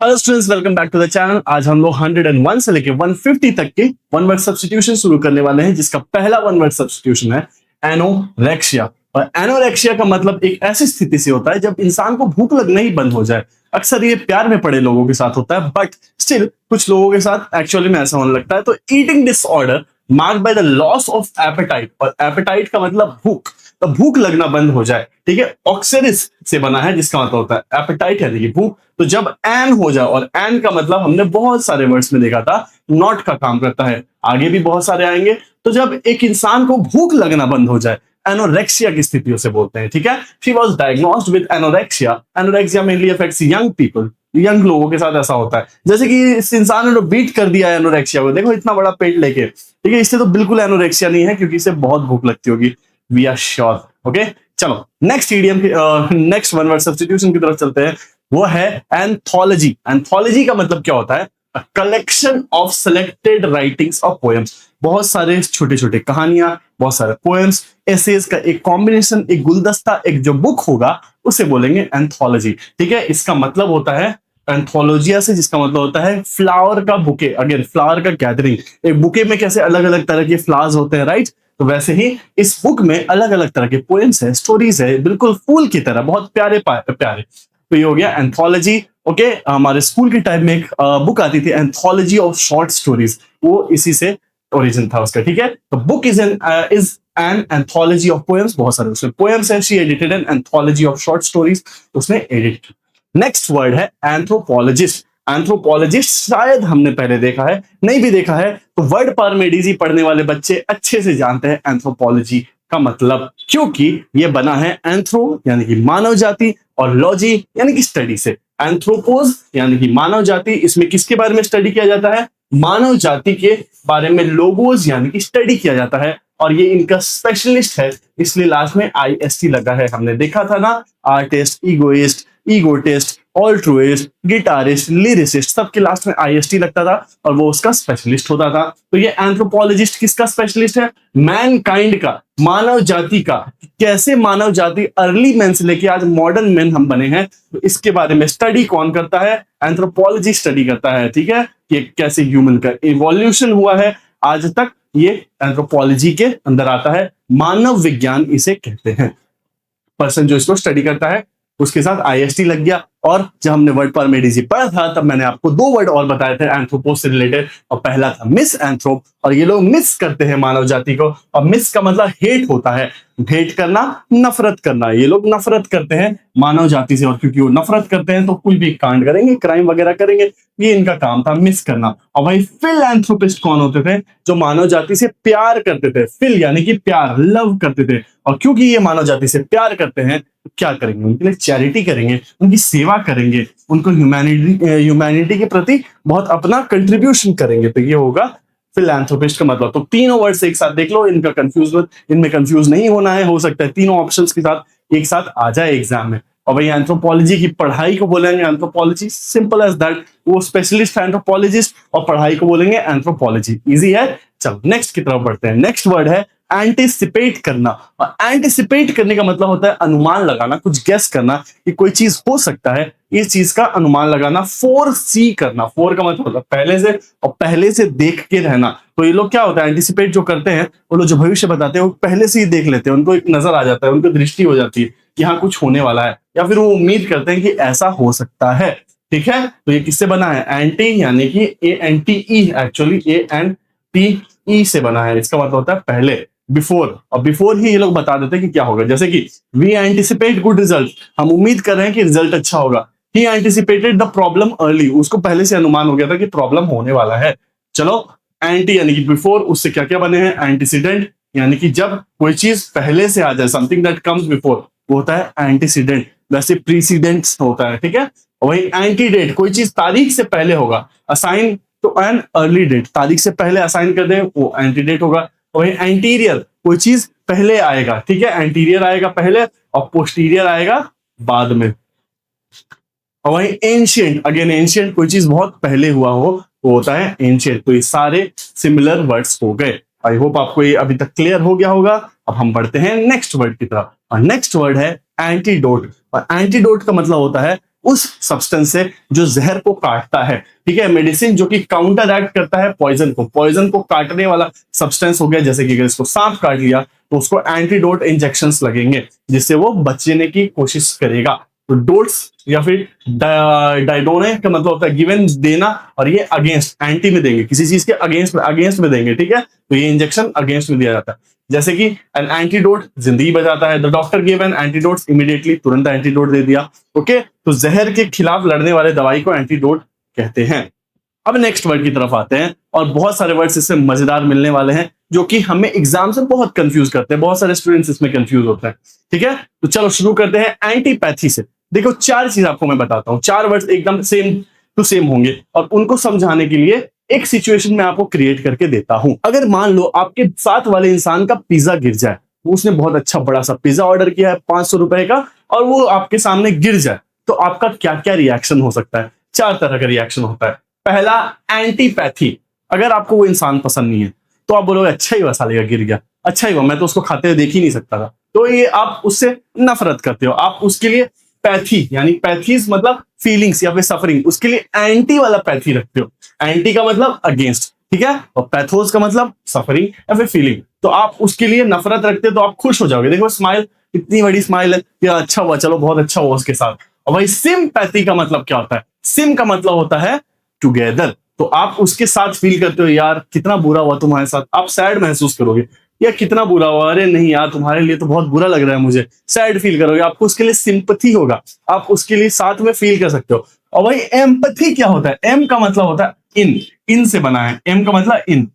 Hello students, welcome back to the channel. आज हम लोग 101 से लेके 150 तक के वन वर्ड सब्स्टिट्यूशन शुरू करने वाले हैं, जिसका पहला वन वर्ड सब्स्टिट्यूशन है एनोरेक्सिया। और एनोरेक्सिया का मतलब एक ऐसी स्थिति से होता है जब इंसान को भूख लगना ही बंद हो जाए। अक्सर ये प्यार में पड़े लोगों के साथ होता है, बट स्टिल कुछ लोगों के साथ एक्चुअली में ऐसा होने लगता है। तो eating disorder marked by the loss of appetite, और एपेटाइट का मतलब भूख, तो भूख लगना बंद हो जाए। ठीक है, ऑक्सेरिस से बना है, जिसका मतलब होता है एपेटाइट यानी कि भूख। तो जब एन हो जाए, और एन का मतलब हमने बहुत सारे वर्ड्स में देखा था, नॉट का काम करता है, आगे भी बहुत सारे आएंगे। तो जब एक इंसान को भूख लगना बंद हो जाए, एनोरेक्सिया की स्थितियों से बोलते हैं। ठीक है, she was diagnosed with anorexia. Anorexia mainly affects young people, young लोगों के साथ ऐसा होता है। जैसे कि इस इंसान ने तो बीट कर दिया है एनोरेक्सिया को, देखो इतना बड़ा पेट लेके। ठीक है, इससे तो बिल्कुल एनोरेक्सिया नहीं है, क्योंकि इसे बहुत भूख लगती होगी। We are sure. ओके, चलो next idiom next one word substitution की तरफ चलते हैं। वो है एंथोलॉजी। एंथोलॉजी का मतलब क्या होता है? Collection of selected writings of poems. बहुत सारे छोटे छोटे कहानियां, बहुत सारे पोएम्स, एसेज का एक कॉम्बिनेशन, एक गुलदस्ता, एक जो बुक होगा उसे बोलेंगे एंथोलॉजी। ठीक है, इसका मतलब होता है एंथोलॉजिया से, जिसका मतलब होता है फ्लावर का बुके। अगेन फ्लावर का गैदरिंग। एक बुके में कैसे अलग अलग तरह के फ्लावर्स होते हैं, राइट? तो वैसे ही इस बुक में अलग अलग तरह के पोएम्स है, स्टोरीज है, बिल्कुल फूल की तरह, बहुत प्यारे प्यारे। तो ये हो गया एंथोलॉजी। ओके, हमारे स्कूल के टाइम में एक बुक आती थी, एंथोलॉजी ऑफ शॉर्ट स्टोरीज, वो इसी से ओरिजिन था उसका। ठीक है, तो book is an anthology of poems. बहुत सारे उसमें पोएम्स है। She edited an anthology of short stories, उसने एडिट। नेक्स्ट वर्ड है एंथ्रोपोलॉजिस्ट। एंथ्रोपोलॉजिस्ट शायद हमने पहले देखा है, नहीं भी देखा है तो वर्ड पारमेडीजी पढ़ने वाले बच्चे अच्छे से जानते हैं एंथ्रोपोलॉजी का मतलब, क्योंकि ये बना है एंथ्रो यानी कि मानव जाति, और लॉजी यानी कि स्टडी से। एंथ्रोपोज यानी कि मानव जाति, इसमें किसके बारे में स्टडी किया जाता है? मानव जाति के बारे में। लोगोज यानी कि स्टडी किया जाता है, और ये इनका स्पेशलिस्ट है, इसलिए लास्ट में IST लगा है। हमने देखा था ना, artist, egoist, egotist, altruist, guitarist, lyricist, सबके लास्ट में IST लगता था, और वो उसका स्पेशलिस्ट होता था। तो ये एंथ्रोपोलॉजिस्ट किसका स्पेशलिस्ट है? मैनकाइंड का, मानव जाति का। कैसे मानव जाति अर्ली मैन से लेके आज मॉडर्न मैन हम बने हैं, तो इसके बारे में स्टडी कौन करता है? एंथ्रोपोलॉजी स्टडी करता है। ठीक है, कि कैसे ह्यूमन का इवोल्यूशन हुआ है आज तक, ये एंथ्रोपोलॉजी के अंदर आता है। मानव विज्ञान इसे कहते हैं। पर्सन जो इसको स्टडी करता है उसके साथ IST लग गया। और जब हमने वर्ड पारमेडीजी पढ़ा था, तब मैंने आपको 2 वर्ड और बताए थे एंथ्रोपोस से रिलेटेड, और पहला था मिस एंथ्रोप। और ये लोग मिस करते हैं मानव जाति को, और मिस का मतलब हेट होता है, हेट करना, नफरत करना। ये लोग नफरत करते हैं मानव जाति से, और क्योंकि वो नफरत करते हैं तो कोई भी कांड करेंगे, क्राइम वगैरह करेंगे। ये इनका काम था, मिस करना। और वही फिलएंथ्रोपिस्ट कौन होते थे? जो मानव जाति से प्यार करते थे। फिल यानी कि प्यार, लव करते थे। और क्योंकि ये मानव जाति से प्यार करते हैं, तो क्या करेंगे? उनके लिए चैरिटी करेंगे, उनकी सेवा करेंगे, उनको ह्यूमैनिटी के प्रति बहुत अपना कंट्रीब्यूशन करेंगे। तो ये होगा फिलैंथ्रोपिस्ट का मतलब। तो तीनों वर्ड्स एक साथ देख लो, इनका इनमें कंफ्यूज नहीं होना है। हो सकता है तीनों ऑप्शंस के साथ एक साथ आ जाए एग्जाम में। और भाई एंथ्रोपोलॉजी की पढ़ाई को बोलेंगे एंथ्रोपोलॉजी, सिंपल एज दैट। वो स्पेशलिस्ट एंथ्रोपोलॉजिस्ट, और पढ़ाई को बोलेंगे एंथ्रोपोलॉजी। इजी है। चलो नेक्स्ट की तरफ बढ़ते हैं। नेक्स्ट वर्ड है एंटिसिपेट करना। और एंटिसिपेट करने का मतलब होता है अनुमान लगाना, कुछ गेस करना कि कोई चीज हो सकता है, इस चीज का अनुमान लगाना। फोर सी करना, फोर का मतलब होता है पहले से, और पहले से देख के रहना। तो ये लोग क्या होता है, एंटिसिपेट जो करते हैं, वो लोग जो भविष्य बताते हैं वो पहले से ही देख लेते हैं, उनको एक नजर आ जाता है, उनको दृष्टि हो जाती है कि हाँ कुछ होने वाला है, या फिर वो उम्मीद करते हैं कि ऐसा हो सकता है। ठीक है, तो ये किससे बना है? एंटी यानी कि ANTE, एक्चुअली ANTE से बना है। इसका मतलब होता है पहले, बिफोर। और बिफोर ही ये लोग बता देते हैं कि क्या होगा। जैसे कि वी एंटिसिपेट गुड रिजल्ट, हम उम्मीद कर रहे हैं कि रिजल्ट अच्छा होगा। ही एंटिसिपेटेड द प्रॉब्लम अर्ली, उसको पहले से अनुमान हो गया था कि प्रॉब्लम होने वाला है। चलो, एंटी यानी कि बिफोर, उससे क्या क्या बने हैं? एंटीसीडेंट यानी कि जब कोई चीज पहले से आ जाए, समथिंग दैट कम्स बिफोर, वो होता है एंटीसीडेंट। वैसे प्रीसीडेंट्स होता है। ठीक है, वही एंटीडेट, कोई चीज तारीख से पहले होगा। असाइन तो एन अर्ली डेट, तारीख से पहले असाइन कर दे, वो एंटीडेट होगा। वही एंटीरियर, कोई चीज पहले आएगा। ठीक है, एंटीरियर आएगा पहले, और पोस्टीरियर आएगा बाद में। और वही एंशियंट, अगेन एंशियंट, कोई चीज बहुत पहले हुआ हो, वो होता है एंशियंट। तो ये सारे सिमिलर वर्ड्स हो गए। आई होप आपको ये अभी तक क्लियर हो गया होगा। अब हम बढ़ते हैं नेक्स्ट वर्ड की तरफ, और नेक्स्ट वर्ड है एंटीडोट। और एंटीडोट का मतलब होता है उस सब्सटेंस से जो जहर को काटता है। ठीक है, मेडिसिन जो कि काउंटर एक्ट करता है पॉइजन को काटने वाला सब्सटेंस हो गया। जैसे कि अगर इसको सांप काट लिया तो उसको एंटीडोट इंजेक्शंस लगेंगे जिससे वो बचने की कोशिश करेगा। तो डोट्स या फिर डाइडोने का मतलब होता है गिवन देना, और ये अगेंस्ट एंटी में देंगे, किसी चीज के अगेंस्ट में देंगे। ठीक है, तो ये इंजेक्शन अगेंस्ट में दिया जाता है। जैसे कि एन एंटीडोट जिंदगी बचाता है, the doctor give an antidote immediately, तुरंत एंटीडोट दे दिया। ओके, तो जहर के खिलाफ लड़ने वाले दवाई को एंटीडोट कहते हैं। अब नेक्स्ट वर्ड की तरफ आते हैं, और बहुत सारे वर्ड्स इससे मजेदार मिलने वाले हैं जो कि हमें एग्जाम से बहुत कंफ्यूज करते हैं, बहुत सारे स्टूडेंट्स इसमें कंफ्यूज होते हैं। ठीक है, तो चलो शुरू करते हैं एंटीपैथी से। देखो, चार चीज आपको मैं बताता हूं, चार वर्ड्स एकदम सेम टू सेम होंगे, और उनको समझाने के लिए एक सिचुएशन में आपको क्रिएट करके देता हूं। अगर मान लो आपके साथ वाले इंसान का पिज्जा गिर जाए, उसने बहुत अच्छा बड़ा सा पिज्जा ऑर्डर किया है 500 रुपए का, और वो आपके सामने गिर जाए, तो आपका क्या क्या रिएक्शन हो सकता है? चार तरह का रिएक्शन होता है। पहला, एंटीपैथी। अगर आपको वो इंसान पसंद नहीं है तो आप बोलोगे अच्छा ही हुआ साले का गिर गया, अच्छा ही हुआ, मैं तो उसको खाते हुए देख ही नहीं सकता था। तो ये आप उससे नफरत करते हो, आप उसके लिए पैथी यानी पैथीज मतलब फीलिंग्स या फिर सफरिंग, उसके लिए एंटी वाला पैथी रखते हो। एंटी का मतलब अगेंस्ट, ठीक है, और पैथोस का मतलब सफरिंग या फिर फीलिंग। तो आप उसके लिए नफरत रखते हो तो आप खुश हो जाओगे। देखो स्माइल, इतनी बड़ी स्माइल है कि अच्छा हुआ, चलो बहुत अच्छा हुआ उसके साथ। और भाई सिंपैथी का मतलब क्या होता है? सिम का मतलब होता है टुगेदर। तो आप उसके साथ फील करते हो, यार कितना बुरा हुआ तुम्हारे साथ, आप सैड महसूस करोगे, यार कितना बुरा हुआ, अरे नहीं यार तुम्हारे लिए तो बहुत बुरा लग रहा है मुझे, सैड फील करोगे, आपको उसके लिए सिंपैथी होगा, आप उसके लिए साथ में फील कर सकते हो। और भाई एम्पैथी क्या होता है? एम का मतलब होता है इन से बना है, एम का मतलब इन।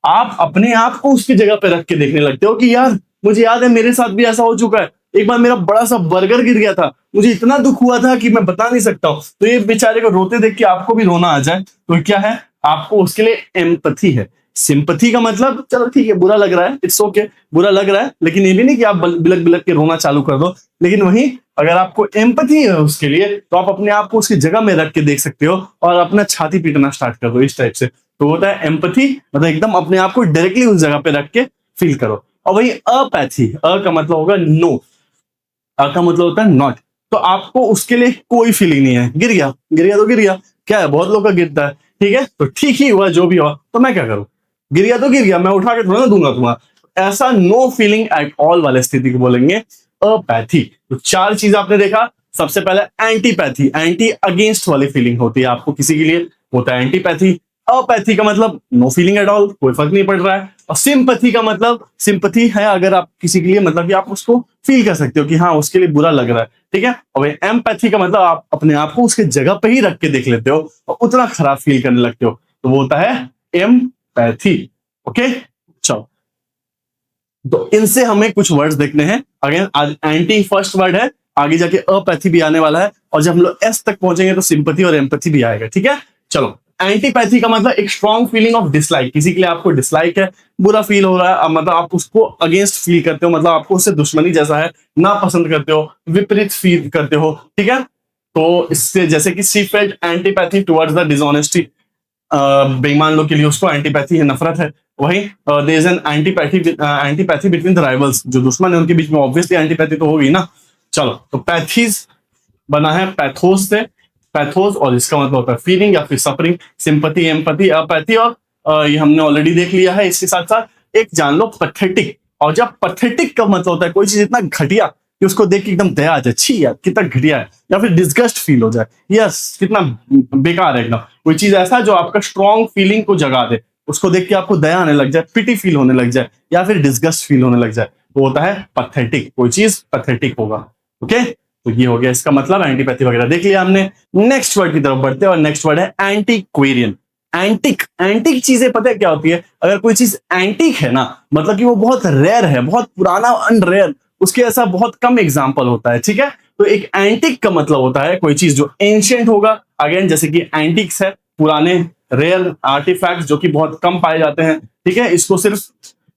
आप अपने आप को उसकी जगह पे रख के देखने लगते हो कि यार मुझे याद है मेरे साथ भी ऐसा हो चुका है, एक बार मेरा बड़ा सा बर्गर गिर गया था, मुझे इतना दुख हुआ था कि मैं बता नहीं सकता हूं। तो ये बेचारे को रोते देख के आपको भी रोना आ जाए, तो क्या है? आपको उसके लिए एम्पैथी है। सिंपैथी का मतलब चलो ठीक है, बुरा लग रहा है, इट्स ओके, बुरा लग रहा है, लेकिन ये भी नहीं कि आप बिलक बिलक के रोना चालू कर दो। लेकिन वहीं अगर आपको एम्पैथी है उसके लिए, तो आप अपने आप को उसकी जगह में रख के देख सकते हो और अपना छाती पीटना स्टार्ट कर दो इस टाइप से। तो होता है एम्पैथी, मतलब एकदम अपने आप को डायरेक्टली उस जगह पे रख के फील करो। और वही अपैथी, अ का मतलब होगा नो, अ का मतलब होता है नॉट। तो आपको उसके लिए कोई फीलिंग नहीं है, गिर गया तो गिर गया, क्या है, बहुत लोग का गिरता है, ठीक है, तो ठीक ही हुआ जो भी हुआ, तो मैं क्या करूं, गिर गया तो गिर गया, मैं उठा के थोड़ा ना दूंगा तुम्हारा। ऐसा नो फीलिंग एट ऑल वाले स्थिति को बोलेंगे अपैथी। तो चार चीज आपने देखा। सबसे पहले एंटीपैथी, एंटी अगेंस्ट वाली फीलिंग होती है, आपको किसी के लिए होता है एंटीपैथी। अपैथी का मतलब नो फीलिंग एट ऑल, कोई फर्क नहीं पड़ रहा है। और सिंपैथी का मतलब सिंपैथी है अगर आप किसी के लिए, मतलब कि आप उसको फील कर सकते हो कि हाँ उसके लिए बुरा लग रहा है, ठीक है। और एम्पैथी का मतलब आप अपने आप को उसके जगह पे ही रख के देख लेते हो और उतना खराब फील करने लगते हो, तो वो होता है एम्पैथी। ओके, चलो तो इनसे हमें कुछ वर्ड्स देखने हैं। अगेन आज एंटी फर्स्ट वर्ड है, आगे जाके अपैथी भी आने वाला है, और जब हम लोग एस तक पहुंचेंगे तो सिंपैथी और एम्पैथी भी आएगा, ठीक है। चलो, एंटीपैथी का मतलब एक स्ट्रॉन्ग फीलिंग ऑफ डिसलाइक, किसी के लिए आपको डिसलाइक है, बुरा फील हो रहा है, मतलब आप उसको अगेंस्ट फील करते हो, मतलब आपको उससे दुश्मनी जैसा है, ना पसंद करते हो, विपरीत फील करते हो, ठीक है। तो इससे जैसे कि सी felt antipathy towards the dishonesty, बेईमान लोग के लिए उसको एंटीपैथी है, नफरत है। वहीं there is an antipathy between the rivals, जो दुश्मन है उनके बीच में ऑब्वियसली एंटीपैथी तो होगी ना। चलो, तो पैथीज बना है पैथोस से, पैथोस, और इसका मतलब होता है फीलिंग या फिर सफरिंग। सिंपैथी, एम्पैथी, अपैथी, और ये हमने ऑलरेडी देख लिया है। इसके साथ साथ एक जान लो पैथेटिक। और जब पैथेटिक का मतलब होता है कोई चीज इतना घटिया कि उसको देख के एकदम दया आ जाए, छी यार कितना घटिया है, या फिर डिस्गस्ट फील हो जाए, यस कितना बेकार है एकदम, कोई चीज ऐसा जो आपका स्ट्रॉन्ग फीलिंग को जगा दे, उसको देख के आपको दया आने लग जाए, पिटी फील होने लग जाए, या फिर डिस्गस्ट फील होने लग जाए, तो होता है पैथेटिक, कोई चीज पैथेटिक होगा। ओके, तो ये हो गया इसका मतलब, एंटीपैथी वगैरह देख लिया हमने। नेक्स्ट वर्ड की तरफ बढ़ते हैं, और नेक्स्ट वर्ड है एंटीक्वेरियन। एंटिक, एंटिक चीजें पता है क्या होती है? अगर कोई चीज एंटिक है ना, मतलब कि वो बहुत रेयर है, बहुत पुराना, अनरेयर, उसके ऐसा बहुत कम एग्जाम्पल होता है, ठीक है। तो एक एंटिक का मतलब होता है कोई चीज जो एंशियंट होगा, अगेन जैसे कि एंटिक्स है पुराने रेयर आर्टिफैक्ट्स जो कि बहुत कम पाए जाते हैं, ठीक है, इसको सिर्फ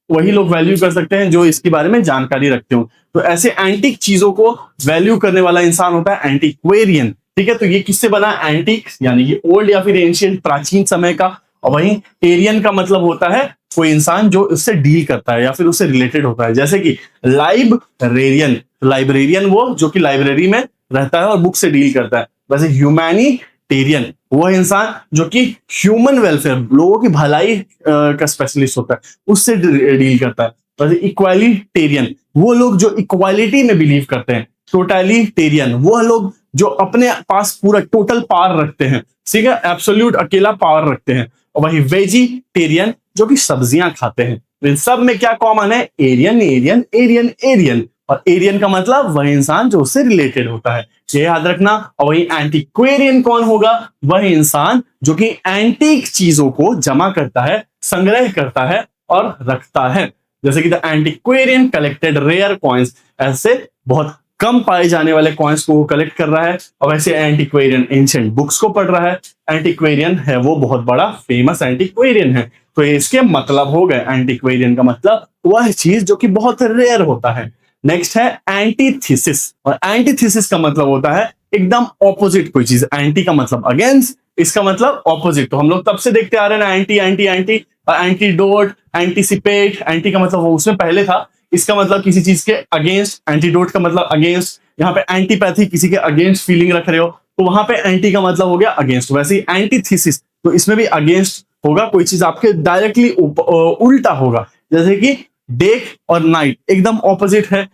वही लोग वैल्यू कर सकते हैं जो इसके बारे में जानकारी रखते हो। तो ऐसे एंटिक चीजों को वैल्यू करने वाला इंसान होता है एंटीक्वेरियन, ठीक है। तो ये किससे बना? एंटिक यानी कि ओल्ड या फिर एंशियंट, प्राचीन समय का। और वहीं एरियन का मतलब होता है कोई इंसान जो उससे डील करता है या फिर उससे रिलेटेड होता है, जैसे कि लाइब्रेरियन, लाइब्रेरियन वो जो कि लाइब्रेरी में रहता है और बुक से डील करता है। वैसे ह्यूमैनिटेरियन वह इंसान जो कि ह्यूमन वेलफेयर, लोगों की भलाई का स्पेशलिस्ट होता है, उससे डील करता है। वैसे इक्वालिटेरियन वो लोग जो इक्वालिटी में बिलीव करते हैं। टोटलिटेरियन वह लोग जो अपने पास पूरा टोटल पावर रखते हैं, ठीक है, एब्सोल्यूट अकेला पावर रखते हैं। और वही वेजिटेरियन जो कि सब्जियां खाते हैं। तो इन सब में क्या कॉमन है? Aryan Aryan Aryan Aryan. और एरियन का मतलब वह इंसान जो उससे रिलेटेड होता है, ये याद रखना। और वही एंटीक्वेरियन कौन होगा? वह इंसान जो कि एंटीक चीजों को जमा करता है, संग्रह करता है और रखता है। जैसे कि the antiquarian collected rare coins, ऐसे बहुत कम पाए जाने वाले कॉइन्स को वो कलेक्ट कर रहा है। और वैसे एंटीक्वेरियन एंशिएंट बुक्स को पढ़ रहा है। एंटीक्वेरियन है वो बहुत बड़ा फेमस एंटीक्वेरियन है। तो इसके मतलब हो गए, एंटीक्वेरियन का मतलब वह चीज जो कि बहुत रेयर होता है। नेक्स्ट है एंटीथीसिस। और एंटीथीसिस का मतलब होता है एकदम ऑपोजिट कोई चीज। एंटी का मतलब अगेंस्ट, इसका मतलब ऑपोजिट। तो हम लोग तब से देखते आ रहे हैं ना, anti anti anti, antidote, anticipate. Anti का मतलब वो उसमें पहले था, इसका मतलब किसी चीज के अगेंस्ट। एंटीडोट का मतलब अगेंस्ट। यहाँ पे एंटीपैथी, किसी के अगेंस्ट फीलिंग रख रहे हो, तो वहां पे एंटी का मतलब हो गया अगेंस्ट। वैसे ही एंटीथीसिस, तो इसमें भी अगेंस्ट होगा, कोई चीज आपके डायरेक्टली उल्टा होगा। जैसे कि डे और नाइट एकदम ऑपोजिट है,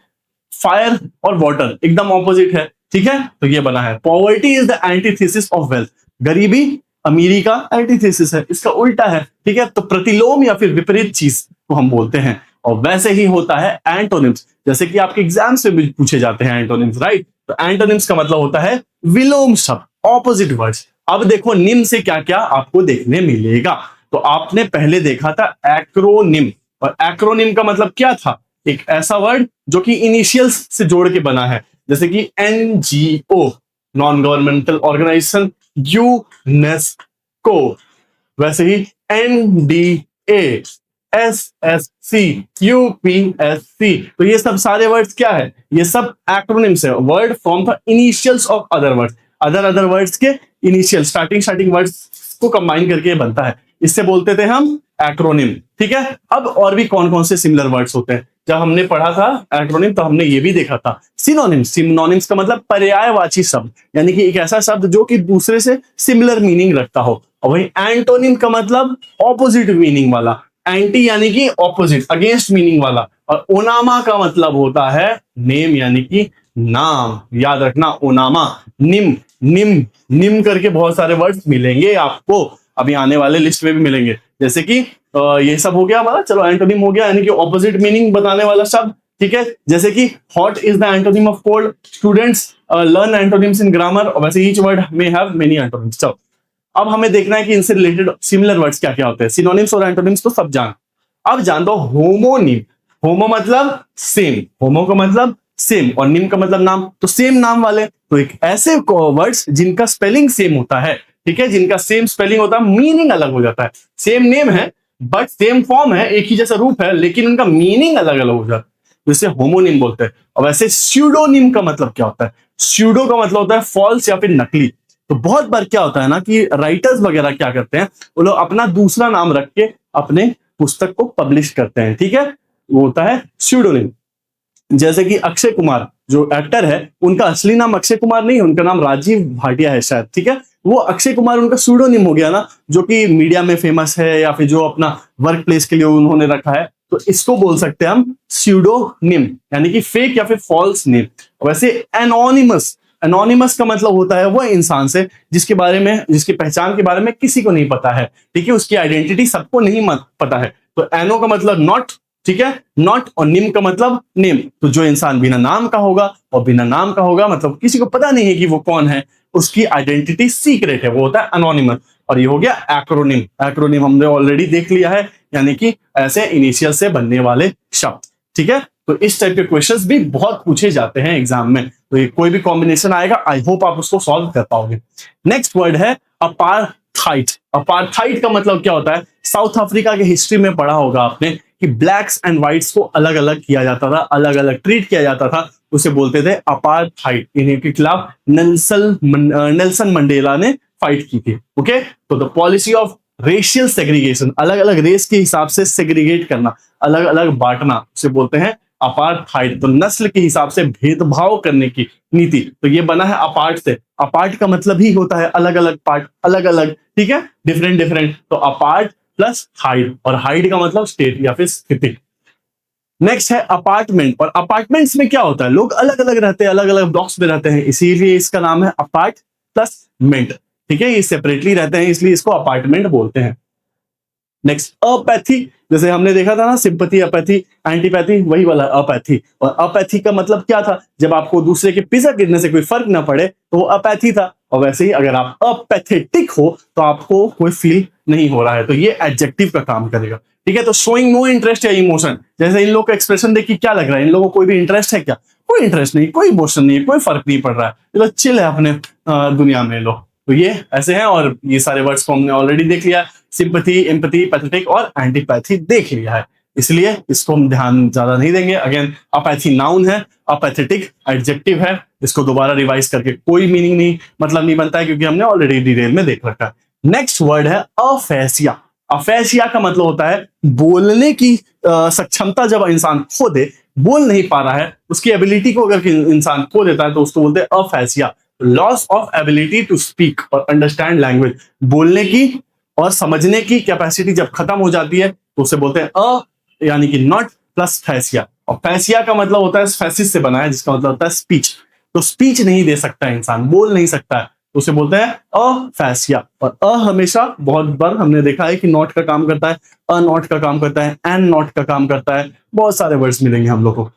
फायर और वाटर एकदम ऑपोजिट है, ठीक है। तो ये बना है poverty is the antithesis of wealth. गरीबी अमीरी का एंटीथीसिस है, इसका उल्टा है, ठीक है। तो प्रतिलोम या फिर विपरीत चीज को हम बोलते हैं। और वैसे ही होता है एंटोनिम्स, जैसे कि आपके एग्जाम से भी पूछे जाते हैं एंटोनिम्स, राइट। तो एंटोनिम्स का मतलब होता है विलोम शब्द, ऑपोजिट वर्ड्स। अब देखो निम से क्या क्या आपको देखने मिलेगा। तो आपने पहले देखा था एक्रोनिम, और एक्रोनिम का मतलब क्या था? एक ऐसा वर्ड जो कि इनिशियल्स से जोड़ के बना है, जैसे कि NGO, non governmental organization, UNESCO. वैसे ही एनडीए, एसएससी, यूपीएससी। तो ये सब सारे वर्ड्स क्या है? ये सब एक्रोनिम्स है, word from the initials of other words. Other words के इनिशियल, स्टार्टिंग वर्ड्स को कंबाइन करके बनता है, इससे बोलते थे हम एक्रोनिम, ठीक है। अब और भी कौन कौन से सिमिलर वर्ड्स होते हैं? जब हमने पढ़ा था एक्रोनिम तो हमने ये भी देखा था सिनोनिम्स। सिनोनिम्स का मतलब पर्यायवाची शब्द, यानी कि एक ऐसा शब्द जो कि दूसरे से सिमिलर मीनिंग रखता हो। और वही एंटोनिम का मतलब ऑपोजिट मीनिंग वाला, एंटी यानी कि ऑपोजिट, अगेंस्ट मीनिंग वाला। और ओनामा का मतलब होता है नेम, यानी कि नाम। याद रखना, ओनामा, निम, निम, निम करके बहुत सारे वर्ड्स मिलेंगे आपको, अभी आने वाले लिस्ट में भी मिलेंगे। जैसे कि ये सब हो गया हमारा, चलो एंटोनिम हो गया, यानी कि ऑपोजिट मीनिंग बताने वाला शब्द, ठीक है। जैसे कि hot is the antonym of cold. Students learn antonyms in grammar, और वैसे each word may have many antonyms. चलो अब हमें देखना है कि इनसे रिलेटेड सिमिलर वर्ड्स क्या क्या होते हैं। सिनोनिम्स और एंटोनिम्स तो सब जान। अब जान दो होमोनिम। होमो मतलब सेम, होमो का मतलब सेम, और निम का मतलब नाम। तो सेम नाम वाले, तो एक ऐसे वर्ड्स जिनका स्पेलिंग सेम होता है, ठीक है, जिनका सेम स्पेलिंग होता है, मीनिंग अलग हो जाता है। सेम नेम है बट सेम फॉर्म है, एक ही जैसा रूप है, लेकिन उनका मीनिंग अलग अलग हो जाता है, तो इसे होमोनिम बोलते हैं। और वैसे स्यूडोनिम का मतलब क्या होता है? स्यूडो का मतलब होता है फॉल्स या फिर नकली। तो बहुत बार क्या होता है ना कि राइटर्स वगैरह क्या करते हैं, वो लोग अपना दूसरा नाम रख के अपने पुस्तक को पब्लिश करते हैं, ठीक है, वो होता है स्यूडोनिम। जैसे कि अक्षय कुमार जो एक्टर है, उनका असली नाम अक्षय कुमार नहीं है, उनका नाम राजीव भाटिया है शायद, ठीक है। वो अक्षय कुमार उनका सूडोनिम हो गया ना, जो कि मीडिया में फेमस है या फिर जो अपना वर्क प्लेस के लिए उन्होंने रखा है, तो इसको बोल सकते हैं हम स्यूडोनिम, यानी कि फेक या फिर फॉल्स नेम। वैसे एनोनिमस, एनोनिमस का मतलब होता है वह इंसान से जिसके बारे में, जिसकी पहचान के बारे में किसी को नहीं पता है, ठीक है, उसकी आइडेंटिटी सबको नहीं पता है। तो एनो का मतलब नॉट, ठीक है, नॉट, और निम का मतलब नेम। तो जो इंसान बिना नाम का होगा, और बिना नाम का होगा मतलब किसी को पता नहीं है कि वो कौन है, उसकी आइडेंटिटी सीक्रेट है, वो होता है एनोनिमस। और ये हो गया एक्रोनिम। एक्रोनिम हमने ऑलरेडी देख लिया है, यानी कि ऐसे इनिशियल से बनने वाले शब्द, ठीक है। तो इस टाइप के क्वेश्चंस भी बहुत पूछे जाते हैं एग्जाम में, तो ये कोई भी कॉम्बिनेशन आएगा, आई होप आप उसको सॉल्व कर पाओगे। नेक्स्ट वर्ड है अपार्थाइड। अपार्थाइड का मतलब क्या होता है? साउथ अफ्रीका के हिस्ट्री में पढ़ा होगा आपने कि ब्लैक्स एंड व्हाइट्स को अलग अलग किया जाता था, अलग अलग ट्रीट किया जाता था, उसे बोलते थे अपार्थाइड। इन्हीं के खिलाफ नेल्सन मंडेला ने फाइट की थी, ओके। तो the policy of racial segregation, अलग अलग रेस के हिसाब से सेग्रीगेट करना, अलग अलग बांटना, उसे बोलते हैं अपार्थाइड, तो नस्ल के हिसाब से भेदभाव करने की नीति, तो ये बना है अपार्ट से। अपार्ट का मतलब ही होता है अलग अलग पार्ट, अलग अलग, ठीक है, डिफरेंट डिफरेंट, तो अपार्ट प्लस हाइड, और हाइड का मतलब स्टेट या फिर स्थिति। नेक्स्ट है अपार्टमेंट, और अपार्टमेंट्स में क्या होता है, लोग अलग अलग रहते हैं, अलग अलग ब्लॉक्स में रहते हैं, इसीलिए इसका नाम है अपार्ट प्लस मेंट, ठीक है, ये सेपरेटली रहते हैं इसलिए इसको अपार्टमेंट बोलते हैं। नेक्स्ट अपैथी, जैसे हमने देखा था ना, सिंपैथी, अपैथी, एंटीपैथी, वही वाला अपैथी। और अपैथी का मतलब क्या था, जब आपको दूसरे के पिज्जा गिरने से कोई फर्क ना पड़े तो वो अपैथी था। और वैसे ही अगर आप अपैथेटिक हो तो आपको कोई फील नहीं हो रहा है, तो ये एडजेक्टिव का काम करेगा, ठीक है। तो शोइंग नो इंटरेस्ट या इमोशन, जैसे इन लोगों का एक्सप्रेशन देखिए क्या लग रहा है, इन लोगों को कोई भी इंटरेस्ट है क्या, कोई इंटरेस्ट नहीं, कोई इमोशन नहीं है, कोई फर्क नहीं पड़ रहा है, ये लोग चिल है अपने दुनिया में लोग, तो ये ऐसे हैं। और ये सारे वर्ड्स को हमने ऑलरेडी देख लिया, सिंपैथी, एम्पैथी, पैथेटिक और एंटीपैथी देख लिया है, इसलिए इसको हम ध्यान ज्यादा नहीं देंगे। अगेन अपैथी नाउन है, अपैथेटिक एडजेक्टिव है, इसको दोबारा रिवाइज करके कोई मीनिंग नहीं, मतलब नहीं बनता है, क्योंकि हमने ऑलरेडी डिटेल में देख रखा है। नेक्स्ट वर्ड है अफेसिया। अफेसिया का मतलब होता है बोलने की सक्षमता, जब इंसान खो दे, बोल नहीं पा रहा है, उसकी एबिलिटी को अगर इंसान खो देता है तो उसको बोलते हैं aphasia, loss of ability to speak और अंडरस्टैंड लैंग्वेज, बोलने की और समझने की कैपेसिटी जब खत्म हो जाती है तो उसे बोलते हैं यानी कि नॉट प्लस फैसिया। और फैसिया का मतलब होता है फैसिस से बना है, जिसका मतलब होता है स्पीच, तो स्पीच नहीं दे सकता है इंसान, बोल नहीं सकता है, तो उसे बोलते हैं अफैसिया। और हमेशा बहुत बार हमने देखा है कि नॉट का काम करता है, नॉट का काम करता है, एंड नॉट का काम करता है, बहुत सारे वर्ड्स मिलेंगे हम लोग को,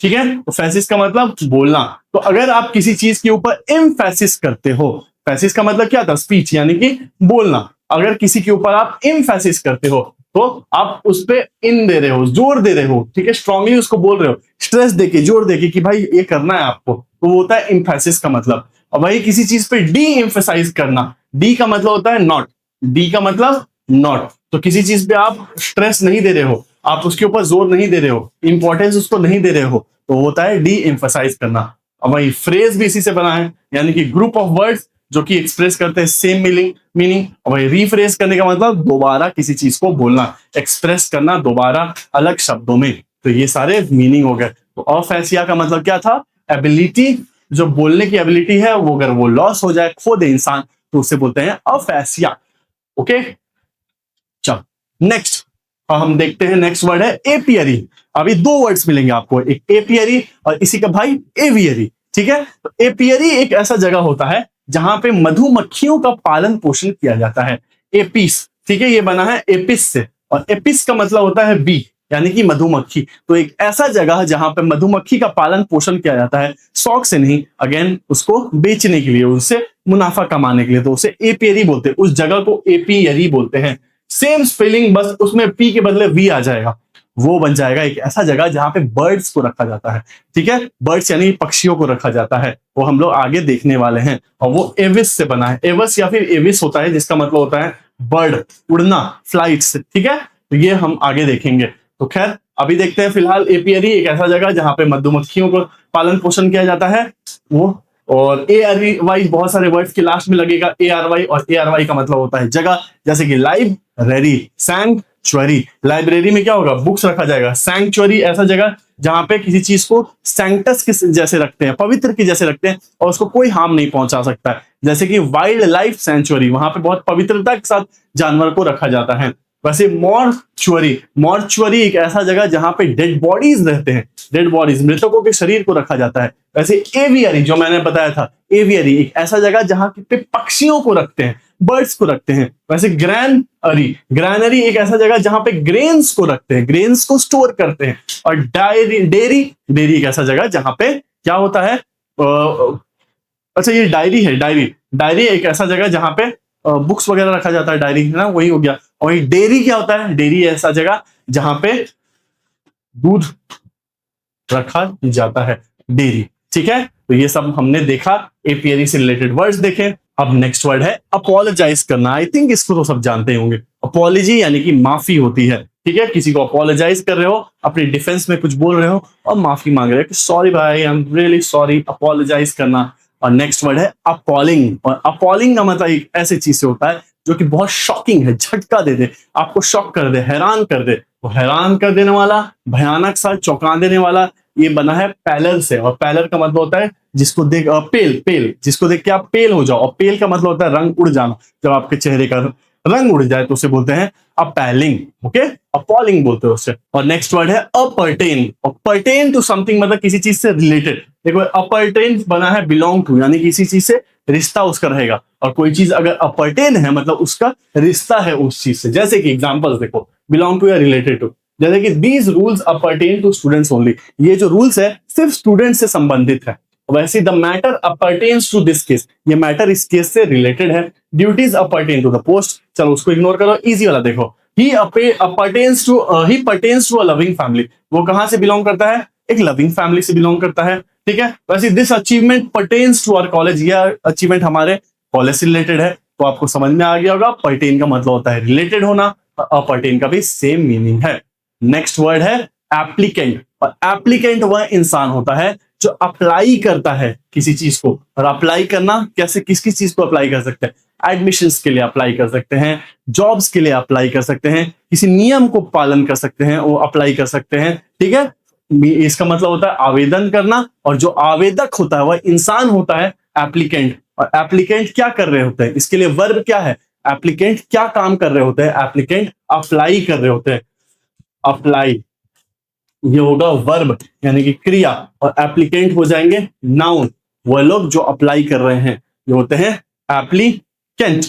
ठीक है। तो फैसिस का मतलब बोलना, तो अगर आप किसी चीज के ऊपर एम्फैसिस करते हो, फैसिस का मतलब क्या था, स्पीच यानी कि बोलना, अगर किसी के ऊपर आप एम्फैसिस करते हो तो आप उस पे इन दे रहे हो, जोर दे रहे हो, ठीक है, स्ट्रांगली उसको बोल रहे हो, स्ट्रेस देके, जोर देके कि भाई ये करना है आपको, तो वो होता है एम्फैसिस का मतलब। और वही किसी चीज पे डी एम्फेसाइज करना, डी का मतलब होता है नॉट, डी का मतलब नॉट, तो किसी चीज पे आप स्ट्रेस नहीं दे रहे हो, आप उसके ऊपर जोर नहीं दे रहे हो, इंपॉर्टेंस उसको नहीं दे रहे हो, तो होता है डी एम्फेसाइज करना। और वही फ्रेज भी इसी से बना है, यानी कि ग्रुप ऑफ वर्ड्स जो कि एक्सप्रेस करते हैं सेम मीनिंग। और वही रीफ्रेज करने का मतलब दोबारा किसी चीज को बोलना, एक्सप्रेस करना दोबारा अलग शब्दों में, तो ये सारे मीनिंग हो गए। तो अफैसिया का मतलब क्या था, एबिलिटी, जो बोलने की एबिलिटी है वो अगर वो लॉस हो जाए, खो दे इंसान, तो उसे बोलते हैं अफैसिया। ओके, चल नेक्स्ट हम देखते हैं, नेक्स्ट वर्ड है एपियरी। अभी दो वर्ड्स मिलेंगे आपको, एक एपियरी और इसी का भाई एवियरी, ठीक है। तो एपियरी एक ऐसा जगह होता है जहां पे मधुमक्खियों का पालन पोषण किया जाता है, एपिस, ठीक है, ये बना है एपिस से, और एपिस का मतलब होता है बी यानी कि मधुमक्खी। तो एक ऐसा जगह जहां पे मधुमक्खी का पालन पोषण किया जाता है, शौक से नहीं, अगेन उसको बेचने के लिए, उससे मुनाफा कमाने के लिए, तो उसे एपियरी बोलते हैं, उस जगह को एपियरी बोलते हैं। सेम स्पेलिंग, बस उसमें पी के बदले वी आ जाएगा, वो बन जाएगा एक ऐसा जगह जहां पे बर्ड्स को रखा जाता है, ठीक है, बर्ड्स यानी पक्षियों को रखा जाता है, वो हम लोग आगे देखने वाले हैं। और वो एविस से बना है, एवस या फिर एविस होता है, जिसका मतलब होता है बर्ड, उड़ना, फ्लाइट्स, ठीक है, तो ये हम आगे देखेंगे। तो खैर अभी देखते हैं, फिलहाल एपियरी एक ऐसा जगह जहां पे मधुमक्खियों को पालन पोषण किया जाता है वो। और ए आर वाई बहुत सारे वर्ड्स के लास्ट में लगेगा ए आर वाई, और ए आर वाई का मतलब होता है जगह, जैसे कि लाइब्रेरी, सैंक्चुअरी, लाइब्रेरी में क्या होगा, बुक्स रखा जाएगा, सैंक्चुअरी ऐसा जगह जहां पे किसी चीज को सैंक्टस के जैसे रखते हैं, पवित्र के जैसे रखते हैं, और उसको कोई हार्म नहीं पहुंचा सकता है, जैसे कि वाइल्ड लाइफ सैंक्चुअरी, वहां पे बहुत पवित्रता के साथ जानवर को रखा जाता है। वैसे मॉर्चुअरी, मॉर्चुअरी एक ऐसा जगह जहां पे डेड बॉडीज रहते हैं, डेड बॉडीज, मृतकों के शरीर को रखा जाता है। वैसे एवियरी जो मैंने बताया था, एवियरी एक ऐसा जगह जहां पे पक्षियों को रखते हैं, बर्ड्स को रखते हैं। वैसे ग्रैनरी, ग्रैनरी एक ऐसा जगह जहां पे ग्रेन्स को रखते हैं, ग्रेन्स को स्टोर करते हैं। और डेयरी एक ऐसा जगह जहां पे क्या होता है, अच्छा ये डायरी है, डायरी एक ऐसा जगह जहां पे बुक्स वगैरह रखा जाता है, डायरी है ना, वही हो गया। और डेयरी क्या होता है, डेयरी ऐसा जगह जहां पे दूध रखा जाता है, डेयरी, ठीक है। तो ये सब हमने देखा, एपियरी से रिलेटेड वर्ड्स देखे। अब नेक्स्ट वर्ड है अपोलोजाइज करना। आई थिंक इसको तो सब जानते होंगे, अपोलॉजी यानी कि माफी होती है, ठीक है, किसी को अपोलोजाइज कर रहे हो, अपने डिफेंस में कुछ बोल रहे हो और माफी मांग रहे हो कि सॉरी भाई, I am really sorry, apologize करना। और नेक्स्ट वर्ड है अपॉलिंग, और अपॉलिंग का मतलब एक ऐसी चीज से होता है जो कि बहुत शॉकिंग है, झटका दे दे, आपको शॉक कर दे, हैरान कर दे, वो हैरान कर देने वाला, भयानक सा, चौंका देने वाला, ये बना है पैलर से। और पैलर का मतलब होता है जिसको देख पेल, पेल, जिसको देख के आप पेल हो जाओ। और पेल का मतलब होता है रंग उड़ जाना, जब आपके चेहरे का रंग उड़ जाए तो उसे बोलते हैं अपैलिंग, ओके, अपॉलिंग बोलते हैं उससे। और नेक्स्ट वर्ड है अपरटेन। अपरटेन टू समथिंग मतलब किसी चीज से रिलेटेड। देखो अपरटेन बना है बिलोंग टू, यानी किसी चीज से रिश्ता उसका रहेगा। और कोई चीज अगर अपरटेन है मतलब उसका रिश्ता है उस चीज से। जैसे कि एग्जांपल्स देखो, बिलोंग टू या रिलेटेड टू, जैसे कि these rules appertain to students only, ये जो रूल्स है सिर्फ स्टूडेंट से संबंधित है। वैसे the matter appertains to this case, ये मैटर इस केस से रिलेटेड है। Duties appertain to the post, चलो उसको इग्नोर करो, इजी वाला देखो। He pertains to a loving family, वो कहां से बिलोंग करता है, एक लविंग फैमिली से बिलोंग करता है, ठीक है। वैसे this achievement pertains to our college, यह अचीवमेंट हमारे कॉलेज से रिलेटेड है। तो आपको समझ में आ गया होगा, परटेन का मतलब होता है रिलेटेड होना, अपरटेन का भी सेम मीनिंग है। नेक्स्ट वर्ड है एप्लीकेंट। और एप्लीकेंट वह इंसान होता है जो अप्लाई करता है किसी चीज को। और अप्लाई करना कैसे, किस किस चीज को अप्लाई कर सकते हैं, एडमिशंस के लिए अप्लाई कर सकते हैं, जॉब्स के लिए अप्लाई कर सकते हैं, किसी नियम को पालन कर सकते हैं, वो अप्लाई कर सकते हैं, ठीक है। इसका मतलब होता है आवेदन करना। और जो आवेदक होता है वह इंसान होता है एप्लीकेंट। और एप्लीकेंट क्या कर रहे होते हैं, इसके लिए वर्ब क्या है, एप्लीकेंट क्या काम कर रहे होते हैं, एप्लीकेंट अप्लाई कर रहे होते हैं। अप्लाई ये होगा वर्ब यानी कि क्रिया, और एप्लीकेंट हो जाएंगे नाउन, वह लोग जो अप्लाई कर रहे हैं, ये होते हैं एप्लीकेंट।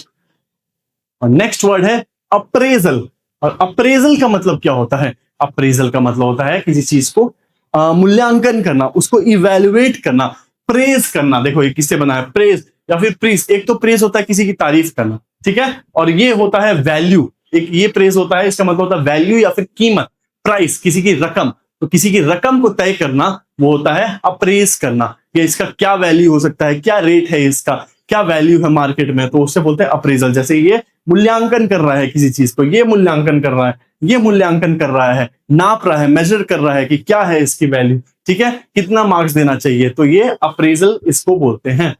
और नेक्स्ट वर्ड है अप्रेजल। और अप्रेजल का मतलब क्या होता है, अप्रेजल का मतलब होता है किसी चीज को मूल्यांकन करना, उसको इवेल्युएट करना, प्रेज करना। देखो ये किससे बना है, प्रेज या फिर प्रीज। एक तो प्रेज होता है किसी की तारीफ करना, ठीक है, और ये होता है वैल्यू। एक ये प्रेज होता है, इसका मतलब होता है वैल्यू या फिर कीमत, प्राइस, किसी की रकम। तो किसी की रकम को तय करना वो होता है अप्रेज करना, या इसका क्या वैल्यू हो सकता है, क्या रेट है इसका, क्या वैल्यू है मार्केट में, तो उससे बोलते हैं अप्रेजल। जैसे ये मूल्यांकन कर रहा है किसी चीज को, ये मूल्यांकन कर रहा है, ये मूल्यांकन कर रहा है, नाप रहा है, मेजर कर रहा है कि क्या है इसकी वैल्यू, ठीक है, कितना मार्क्स देना चाहिए, तो ये अप्रेजल इसको बोलते हैं।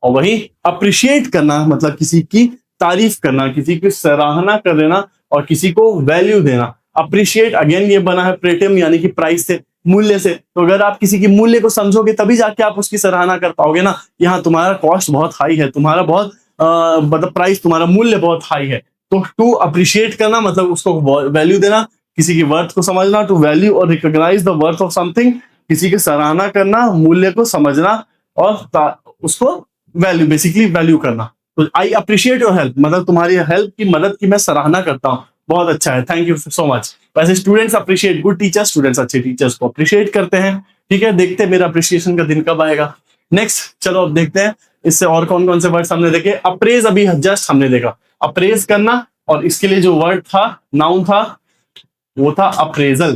और वही अप्रिशिएट करना मतलब किसी की तारीफ करना, किसी की सराहना कर देना और किसी को वैल्यू देना। अप्रिशिएट अगेन ये बना है प्रेटियम यानी कि प्राइस से, मूल्य से। तो अगर आप किसी की मूल्य को समझोगे तभी जाके आप उसकी सराहना कर पाओगे ना। यहाँ तुम्हारा कॉस्ट बहुत हाई है, तुम्हारा बहुत मतलब प्राइस, तुम्हारा मूल्य बहुत हाई है। तो टू अप्रिशिएट करना मतलब उसको वैल्यू देना, किसी की वर्थ को समझना, टू वैल्यू और recognize the worth of something, किसी की सराहना करना, मूल्य को समझना और उसको वैल्यू, बेसिकली वैल्यू करना। तो आई अप्रिशिएट योर हेल्प मतलब तुम्हारी हेल्प की, मदद की मैं सराहना करता हूँ, बहुत अच्छा है, थैंक यू सो मच। वैसे students appreciate good teachers, students अच्छे टीचर्स को अप्रिशिएट करते हैं, ठीक है। देखते हैं मेरा अप्रिशिएशन का दिन कब आएगा। नेक्स्ट चलो अब देखते हैं इससे और कौन कौन से वर्ड्स हमने देखे। अप्रेज अभी जस्ट हमने देखा, अप्रेज करना, और इसके लिए जो वर्ड था, नाउन था, वो था अप्रेजल,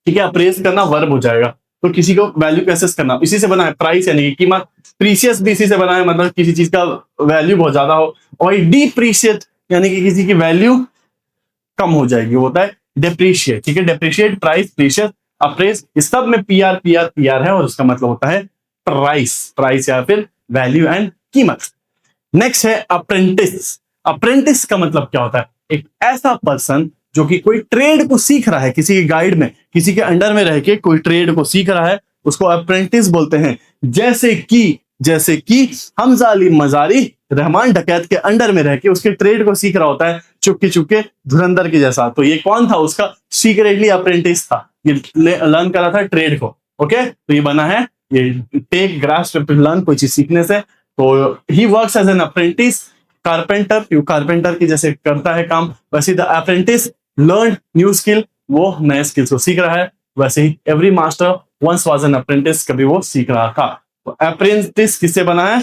ठीक है। अप्रेज करना वर्ब हो जाएगा। तो किसी को वैल्यू कैसे करना, इसी से बना है प्राइस यानी कि कीमत। प्रीशियस भी इसी से बना है, मतलब किसी चीज का वैल्यू बहुत ज्यादा हो। और डिप्रीशिएट यानी कि किसी की वैल्यू कम हो जाएगी, वो होता है डेप्रीशिएट, ठीक है। डेप्रीशिएट, प्राइस, प्रीशियस, अप्रेज, इस सब में पीआर पीआर पीआर है और उसका मतलब होता है प्राइस, प्राइस या फिर वैल्यू एंड कीमत। नेक्स्ट है अप्रेंटिस। अप्रेंटिस का मतलब क्या होता है, एक ऐसा पर्सन जो कि कोई ट्रेड को सीख रहा है, किसी के गाइड में, किसी के अंडर में रह के कोई ट्रेड को सीख रहा है, उसको अप्रेंटिस बोलते हैं। जैसे कि हमजा अली मजारी रहमान डकैत के अंडर में रह के उसके ट्रेड को सीख रहा होता है, चुपके चुपके धुरंधर के जैसा। तो ये कौन था, उसका सीक्रेटली अप्रेंटिस था, ये लर्न करा था ट्रेड को, ओके। तो ये बना है, ये टेक ग्रास्प लर्न, कोई चीज सीखने से। तो he works as an apprentice, carpenter, carpenter की जैसे करता है काम, वैसे the apprentice learn new skill, वो नए स्किल्स को सीख रहा है। वैसे ही every master once was an apprentice, कभी वो सीख रहा था। तो अप्रेंटिस किससे बना है,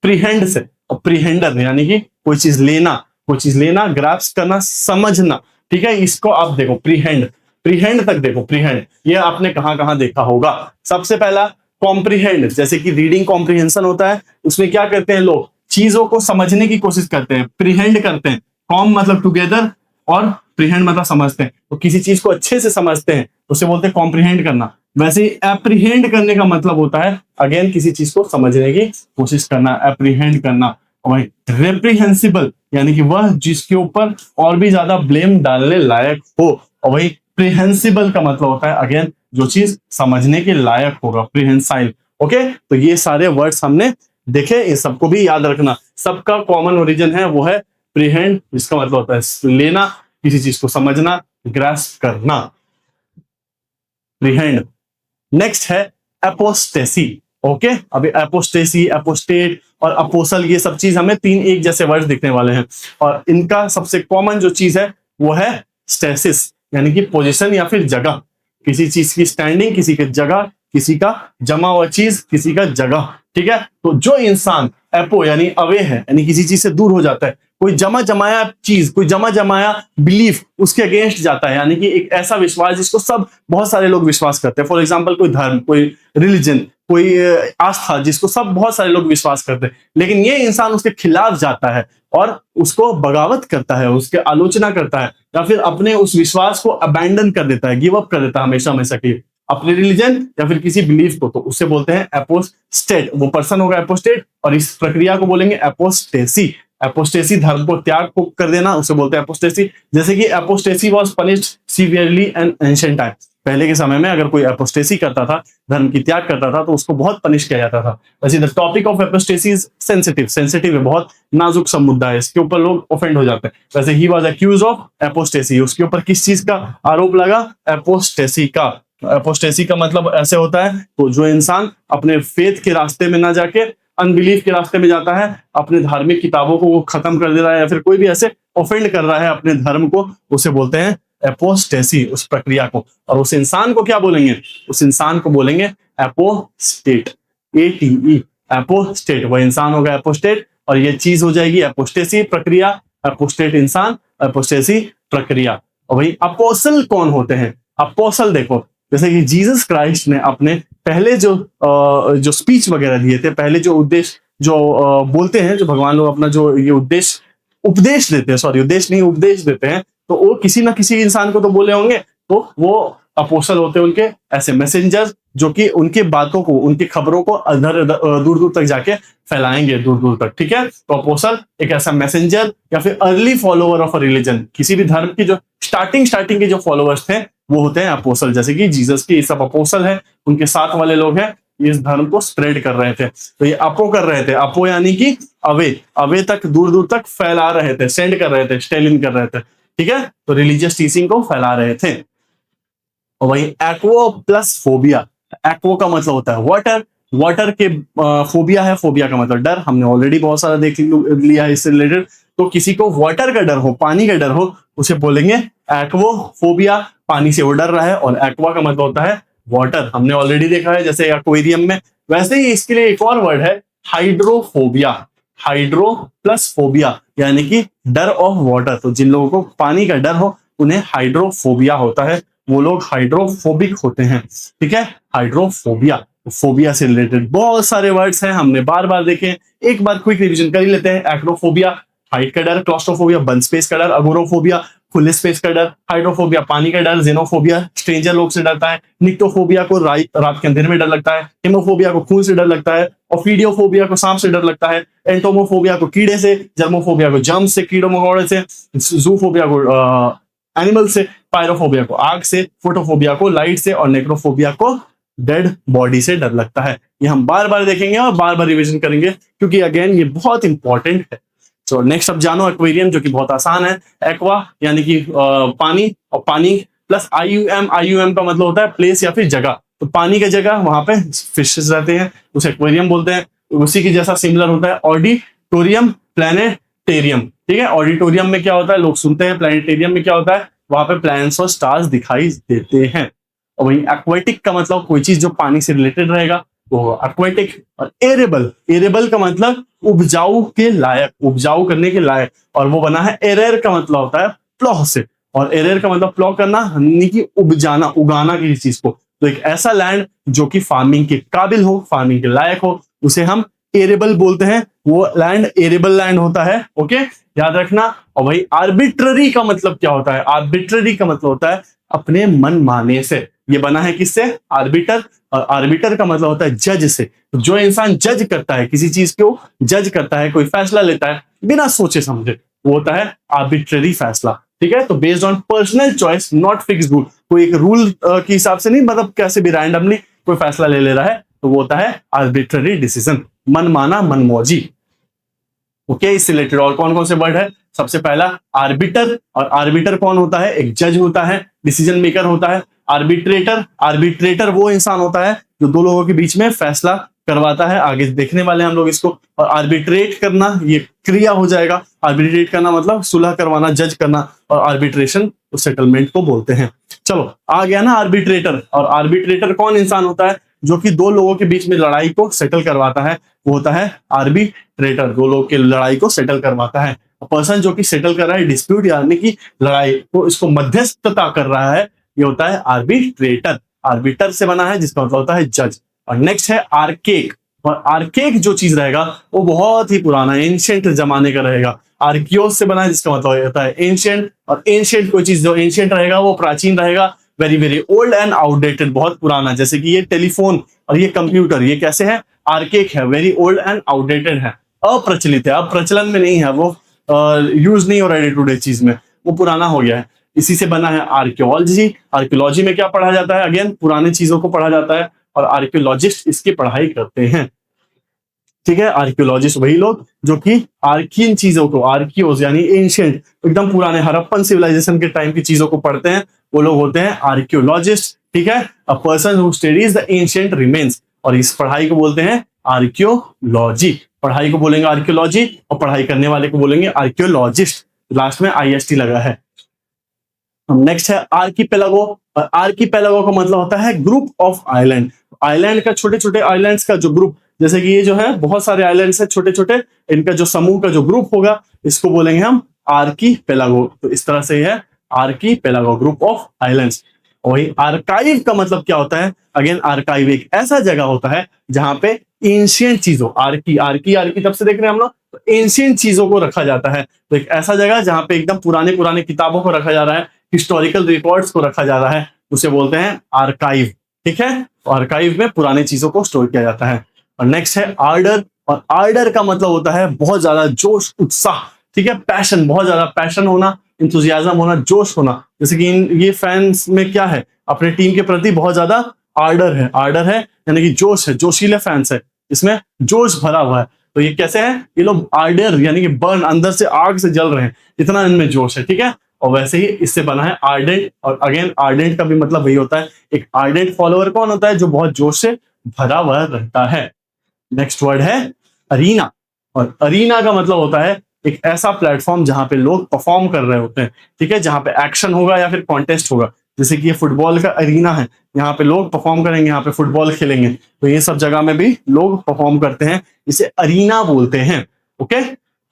प्रीहेंड से। और प्रीहेंडर यानी कि कोई चीज लेना, ग्रास्प करना, समझना, ठीक है। इसको आप देखो प्रीहेंड तक देखो, प्रीहेंड ये आपने कहां कहां देखा होगा। सबसे पहला कॉम्प्रीहेंड, जैसे कि रीडिंग कॉम्प्रीहेंशन होता है, उसमें क्या करते हैं लोग, चीजों को समझने की कोशिश करते हैं, प्रीहेंड करते हैं। कॉम मतलब टुगेदर और प्रीहेंड मतलब समझते हैं, तो किसी चीज को अच्छे से समझते हैं, उसे बोलते हैं कॉम्प्रीहेंड करना। वैसे ही एप्रीहेंड करने का मतलब होता है अगेन किसी चीज को समझने की कोशिश करना, एप्रीहेंड करना। और रेप्रीहेंसिबल यानी कि वह जिसके ऊपर और भी ज्यादा ब्लेम डालने लायक हो। और वही प्रिहेंसिबल का मतलब होता है अगेन जो चीज समझने के लायक होगा, प्रिहेंसाइल। ओके, तो ये सारे वर्ड्स हमने देखे, इन सबको भी याद रखना। सबका कॉमन ओरिजिन है वो है प्रिहेंड, जिसका मतलब होता है लेना, किसी चीज को समझना, ग्रास्प करना, प्रिहेंड। नेक्स्ट है एपोस्टेसी। ओके, अभी एपोस्टेसी, एपोस्टेट और अपोसल, ये सब चीज हमें तीन एक जैसे वर्ड्स दिखने वाले हैं। और इनका सबसे कॉमन जो चीज है वो है स्टेसिस, यानी कि पोजीशन या फिर जगह, किसी चीज की स्टैंडिंग, किसी की जगह, किसी का जमा हुआ चीज, किसी का जगह। ठीक है, तो जो इंसान एपो यानी अवे है, यानी किसी चीज से दूर हो जाता है, कोई जमा जमाया चीज, कोई जमा जमाया बिलीफ उसके अगेंस्ट जाता है, यानी कि एक ऐसा विश्वास जिसको सब बहुत सारे लोग विश्वास करते हैं। फॉर एग्जाम्पल कोई धर्म, कोई रिलीजन, कोई आस्था जिसको सब बहुत सारे लोग विश्वास करते हैं, लेकिन ये इंसान उसके खिलाफ जाता है और उसको बगावत करता है, उसके आलोचना करता है, या फिर अपने उस विश्वास को अबैंडन कर देता है, गिव अप कर देता है हमेशा हमेशा के लिए, अपने रिलीजन या फिर किसी बिलीफ को, तो उससे बोलते हैं एपोस्टेट। वो पर्सन होगा एपोस्टेट, और इस प्रक्रिया को बोलेंगे एपोस्टेसी। एपोस्टेसी धर्म को त्याग को कर देना, उसे बोलते हैं एपोस्टेसी। जैसे कि apostasy was punished severely in ancient time, पहले के समय में अगर कोई एपोस्टेसी करता था, धर्म की त्याग करता था, तो उसको बहुत पनिश किया जाता था। वैसे the topic of apostasy is sensitive, sensitive है, बहुत नाजुक सा मुद्दा है, इसके ऊपर लोग ऑफेंड हो जाते हैं। वैसे ही वाज अक्यूज्ड ऑफ एपोस्टेसी, उसके ऊपर किस चीज का आरोप लगा? एपोस्टेसी का। एपोस्टेसी का मतलब ऐसे होता है, तो जो इंसान अपने फेथ के रास्ते में ना जाके अनबिलीफ के रास्ते में जाता है, अपने धार्मिक किताबों को वो खत्म कर दे रहा है, या फिर कोई भी ऐसे ऑफेंड कर रहा है अपने धर्म को, उसे बोलते हैं एपोस्टेसी, उस प्रक्रिया को। और उस इंसान को क्या बोलेंगे? उस इंसान को बोलेंगे एपोस्टेट, ATE, एपोस्टेट। वह इंसान होगा एपोस्टेट, और ये चीज हो जाएगी एपोस्टेसी प्रक्रिया, एपोस्टेट इंसान, एपोस्टेसी प्रक्रिया। और भाई अपोसल कौन होते हैं? अपोसल देखो, जैसे कि जीसस क्राइस्ट ने अपने पहले जो स्पीच वगैरह दिए थे, पहले जो उद्देश्य जो बोलते हैं, जो भगवान लोग अपना जो ये उद्देश्य उपदेश देते हैं, सॉरी उद्देश्य नहीं उपदेश देते हैं, तो वो किसी ना किसी इंसान को तो बोले होंगे, तो वो अपोस्टल होते हैं, उनके ऐसे मैसेंजर जो कि उनके बातों को, उनकी खबरों को दूर दूर तक जाके फैलाएंगे, दूर दूर तक। ठीक है, तो अपोस्टल एक ऐसा मैसेंजर या फिर early follower of a religion, किसी भी धर्म की जो स्टार्टिंग के जो फॉलोअर्स थे वो होते हैं अपोस्टल। जैसे कि जीसस के ये सब अपोस्टल है, उनके साथ वाले लोग हैं, इस धर्म को स्प्रेड कर रहे थे। तो ये अपो कर रहे थे, अपो यानी कि अवे तक, दूर दूर तक फैला रहे थे, सेंड कर रहे थे, स्टेलिन कर रहे थे। ठीक है, तो रिलीजियस टीचिंग को फैला रहे थे। और वही एक्वो प्लस फोबिया। एक्वो का मतलब होता है वाटर, वाटर के फोबिया है, फोबिया का मतलब डर, हमने ऑलरेडी बहुत सारा देख लिया है इससे रिलेटेड। तो किसी को वाटर का डर हो, पानी का डर हो, उसे बोलेंगे एक्वो फोबिया, पानी से वो डर रहा है। और एक्वा का मतलब होता है वाटर, हमने ऑलरेडी देखा है जैसे एक्वेरियम में। वैसे ही इसके लिए एक और वर्ड है हाइड्रोफोबिया, हाइड्रो प्लस फोबिया, यानी कि डर ऑफ वाटर। तो जिन लोगों को पानी का डर हो उन्हें हाइड्रोफोबिया होता है, वो लोग हाइड्रोफोबिक होते हैं। ठीक है, हाइड्रोफोबिया। फोबिया से रिलेटेड बहुत सारे वर्ड्स हैं, हमने बार बार देखे, एक बार क्विक रिवीजन कर ही लेते हैं। एक्रोफोबिया हाइट का डर, क्लॉस्ट्रोफोबिया बंद स्पेस का डर, अगोरोफोबिया खुले स्पेस का डर, हाइड्रोफोबिया पानी का डर, जेनोफोबिया स्ट्रेंजर लोग से डरता है, निक्टोफोबिया को रात के अंधेरे में डर लगता है, हेमोफोबिया को खून से डर लगता है, ऑफीडियोफोबिया को सांप से डर लगता है, एंटोमोफोबिया को कीड़े से, जर्मोफोबिया को जर्म से, कीड़ों मकोड़े से, जूफोबिया को एनिमल से, पायरोफोबिया को आग से, फोटोफोबिया को लाइट से, और नेक्रोफोबिया को डेड बॉडी से डर लगता है। ये हम बार बार देखेंगे और बार बार रिवीजन करेंगे, क्योंकि अगेन ये बहुत इंपॉर्टेंट है। तो नेक्स्ट अब जानो एक्वेरियम, जो कि बहुत आसान है। एक्वा यानी कि पानी, और पानी प्लस IUM, IUM का मतलब होता है प्लेस या फिर जगह। तो पानी की जगह, वहां पे फिशेस रहते हैं, उसे एक्वेरियम बोलते हैं। उसी की जैसा सिमिलर होता है ऑडिटोरियम, प्लैनेटेरियम। ठीक है, ऑडिटोरियम में क्या होता है, लोग सुनते हैं, प्लैनेटेरियम में क्या होता है, वहां पे प्लैनेट्स और स्टार्स दिखाई देते हैं। और वही एक्वेटिक का मतलब कोई चीज जो पानी से रिलेटेड रहेगा वो एक्वेटिक। और एरेबल, एरेबल का मतलब उपजाऊ के लायक, उपजाऊ करने के लायक, और वो बना है एरेर का मतलब होता है प्लॉह से। और एरेर का मतलब प्लॉह करना, यानी कि उपजाना, उगाना किसी चीज को। तो एक ऐसा लैंड जो कि फार्मिंग के काबिल हो, फार्मिंग के लायक हो, उसे हम एरेबल बोलते हैं। वो लैंड एरेबल लैंड होता है। ओके, याद रखना। और वही आर्बिट्ररी का मतलब क्या होता है? आर्बिट्ररी का मतलब होता है अपने मन माने से। ये बना है किससे? आर्बिटर। और आर्बिटर का मतलब होता है जज से। जो इंसान जज करता है, किसी चीज को जज करता है, कोई फैसला लेता है बिना सोचे समझे, वो होता है आर्बिट्ररी फैसला। ठीक है, तो based on personal choice not fixed rule, कोई एक रूल के हिसाब से नहीं, मतलब कैसे भी रैंडमली कोई फैसला ले रहा है, तो वो होता है आर्बिट्ररी डिसीजन, मनमाना मनमौजी। ओके, इससे रिलेटेड और कौन कौन से वर्ड है? सबसे पहला आर्बिटर, और आर्बिटर कौन होता है? एक जज होता है, डिसीजन मेकर होता है। आर्बिट्रेटर, आर्बिट्रेटर वो इंसान होता है जो दो लोगों के बीच में फैसला करवाता है, आगे देखने वाले हैं हम लोग इसको। और आर्बिट्रेट करना ये क्रिया हो जाएगा, आर्बिट्रेट करना मतलब सुलह करवाना, जज करना, और आर्बिट्रेशन तो सेटलमेंट को बोलते हैं। चलो आ गया ना आर्बिट्रेटर। और आर्बिट्रेटर कौन इंसान होता है? जो कि दो लोगों के बीच में लड़ाई को सेटल करवाता है, वो होता है आर्बिट्रेटर, दो लोगों की लड़ाई को सेटल करवाता है। पर्सन जो कि सेटल कर रहा है डिस्प्यूट यानी कि लड़ाई को, इसको मध्यस्थता कर रहा है, ये होता है आर्बिट्रेटर। आर्बिटर से बना है जिसका मतलब होता है जज। और नेक्स्ट है आर्केक। और आर्केक जो चीज रहेगा वो बहुत ही पुराना एंशिएंट जमाने का रहेगा। आर्कियोस से बना है जिसका मतलब होता है एंशिएंट, और एंशिएंट कोई चीज जो एंशिएंट रहेगा वो प्राचीन रहेगा, very very old and outdated, बहुत पुराना। जैसे कि ये टेलीफोन और ये कंप्यूटर, ये कैसे है? आर्केक है, वेरी ओल्ड एंड आउटडेटेड है, अप्रचलित है, अब प्रचलन में नहीं है, वो यूज नहीं हो रहा है डे टू डे चीज में, वो पुराना हो गया है। इसी से बना है आर्कियोलॉजी। आर्कियोलॉजी में क्या पढ़ा जाता है? अगेन पुराने चीजों को पढ़ा जाता है, और आर्कियोलॉजिस्ट इसकी पढ़ाई करते हैं। ठीक है, आर्कियोलॉजिस्ट वही लोग जो कि आर्कियन चीजों को, आर्कियोस यानी एंशिएंट, एकदम पुराने हड़प्पन सिविलाइजेशन के टाइम की चीजों को पढ़ते हैं, वो लोग होते हैं आर्कियोलॉजिस्ट। ठीक है, a person who studies the ancient remains, और इस पढ़ाई को बोलते हैं आर्कियोलॉजी। पढ़ाई को बोलेंगे आर्कियोलॉजी, और पढ़ाई करने वाले को बोलेंगे आर्कियोलॉजिस्ट। लास्ट में आईएसटी लगा है। नेक्स्ट है आर्कीपेलागो। और आर्कीपेलागो का मतलब होता है ग्रुप ऑफ आइलैंड। आइलैंड का, छोटे छोटे आइलैंड्स का जो ग्रुप, जैसे कि ये जो है बहुत सारे आइलैंड्स है छोटे छोटे, इनका जो समूह का जो ग्रुप होगा इसको बोलेंगे हम आर्कीपेलागो। तो इस तरह से है आर्कीपेलागो, ग्रुप ऑफ आइलैंड्स। वही आर्काइव का मतलब क्या होता है? अगेन आर्काइव एक ऐसा जगह होता है जहां पे एंशिएंट चीजों, आर्की आर्की आर्की तब से देख रहे हैं हम लोग, तो एंशिएंट चीजों को रखा जाता है। तो एक ऐसा जगह जहां पे एकदम पुराने पुराने किताबों को रखा जा रहा है, हिस्टोरिकल रिकॉर्ड्स को रखा जा रहा है, उसे बोलते हैं आर्काइव। ठीक है, तो आर्काइव में पुराने चीजों को स्टोर किया जाता है। और नेक्स्ट है आर्डर। और आर्डर का मतलब होता है बहुत ज्यादा जोश, उत्साह। ठीक है, पैशन, बहुत ज्यादा पैशन होना, इंथुजियाज्म होना, जोश होना। जैसे कि ये फैंस में क्या है? अपने टीम के प्रति बहुत ज्यादा आर्डर है। आर्डर है यानी कि जोश है, जोशीले फैंस है, इसमें जोश भरा हुआ है। तो ये कैसे है? ये लोग आर्डर यानी कि बर्न, अंदर से आग से जल रहे हैं, इतना इनमें जोश है। ठीक है, और वैसे ही इससे बना है आर्डेंट। और अगेन आर्डेंट का भी मतलब वही होता है, एक आर्डेंट फॉलोअर कौन होता है? जो बहुत जोश से भरा हुआ रहता है। नेक्स्ट वर्ड है अरीना। और अरीना का मतलब होता है एक ऐसा प्लेटफॉर्म जहां पे लोग परफॉर्म कर रहे होते हैं। ठीक है, जहां पे एक्शन होगा या फिर कॉन्टेस्ट होगा। जैसे कि ये फुटबॉल का अरीना है, यहाँ पे लोग परफॉर्म करेंगे, यहाँ पे फुटबॉल खेलेंगे, तो ये सब जगह में भी लोग परफॉर्म करते हैं, इसे अरीना बोलते हैं। ओके,